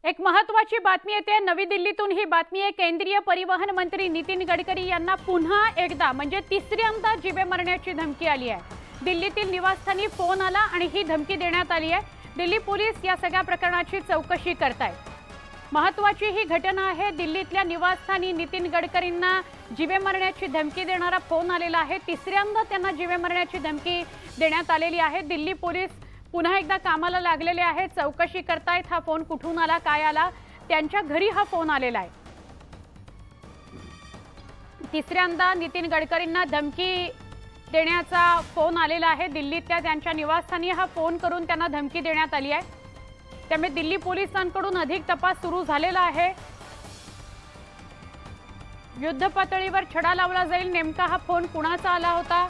एक महत्त्वाची बातमी येते नवी दिल्लीतून। ही बातमी आहे केंद्रीय परिवहन मंत्री नितीन गडकरी यांना पुन्हा एकदा म्हणजे तिसऱ्यांदा जीवे मरण्याची धमकी आली आहे। दिल्लीतील निवासस्थानी फोन आला आणि ही धमकी देण्यात आली आहे। दिल्ली पोलीस या सगळ्या प्रकरणाची चौकशी करतायत। महत्त्वाची ही घटना आहे। दिल्लीतल्या निवासस्थानी नितीन गडकरींना जीवे मरण्याची धमकी देणारा फोन आलेला आहे। तिसऱ्यांदा त्यांना जीवे मरण्याची धमकी देण्यात आलेली आहे। दिल्ली पोलीस पुन्हा एकदा कामाला लागलेले आहेत, चौकशी करतायत। हा फोन कुठून आला, काय आला, त्यांच्या घरी हा फोन आलेला आहे। तिसऱ्यांदा नितीन गडकरींना धमकी देण्याचा फोन आलेला आहे। दिल्लीतल्या त्यांच्या निवासस्थानी हा फोन करून त्यांना धमकी देण्यात आली आहे। त्यामुळे दिल्ली पोलिसांकडून अधिक तपास सुरू झालेला आहे। युद्ध पातळीवर छडा लावला जाईल, नेमका हा फोन कुणाचा आला होता।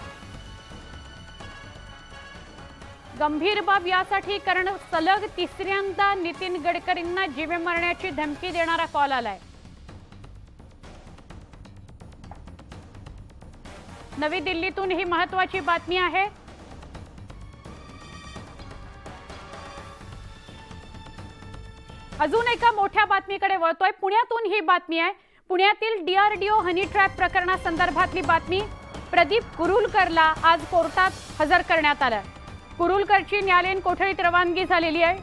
गंभीर बाब यासाठी कारण सलग तिसऱ्यांदा नितीन गडकरींना जीवे मारण्याची धमकी देणारा कॉल आलाय। नवी दिल्लीतून ही महत्त्वाची बातमी आहे। अजून एका मोठ्या बातमीकडे वळतोय। पुण्यातून ही बातमी आहे। पुण्यातील डीआरडीओ हनी ट्रॅप प्रकरणासंदर्भातली बातमी। प्रदीप कुरुलकरला आज कोर्टात हजर करण्यात आलं। कुरुलकरची न्यायालयीन कोठडीत रवानगी झालेली आहे।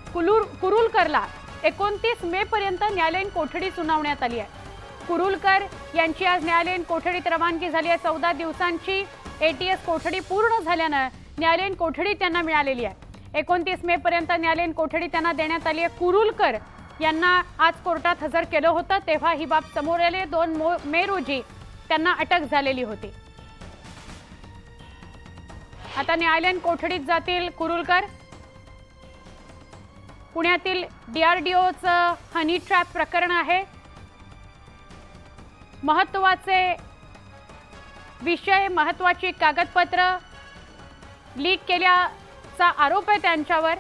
कुरुलकरला 29 मे पर्यंत न्यायालयीन कोठडी सुनावण्यात आली आहे। कुरुलकर यांची आज न्यायालयीन कोठडीत रवानगी झाली आहे। 14 दिवसांची एटीएस कोठडी पूर्ण झाल्याने न्यायालयीन कोठडी त्यांना मिळालेली आहे। 29 मे पर्यंत न्यायालयीन कोठडी त्यांना देण्यात आली आहे। कुरुलकर यांना आज कोर्टात हजर केलं होतं, तेव्हा ही बाब समोर आली। 2 मे रोजी त्यांना अटक झालेली होती। आता न्यायालयीन कोठडीत जातील कुरुलकर। पुण्यातील डीआरडीओचं हनी ट्रॅप प्रकरण आहे। महत्त्वाचे विषय, महत्त्वाची कागदपत्र लीक केल्याचा आरोप आहे त्यांच्यावर।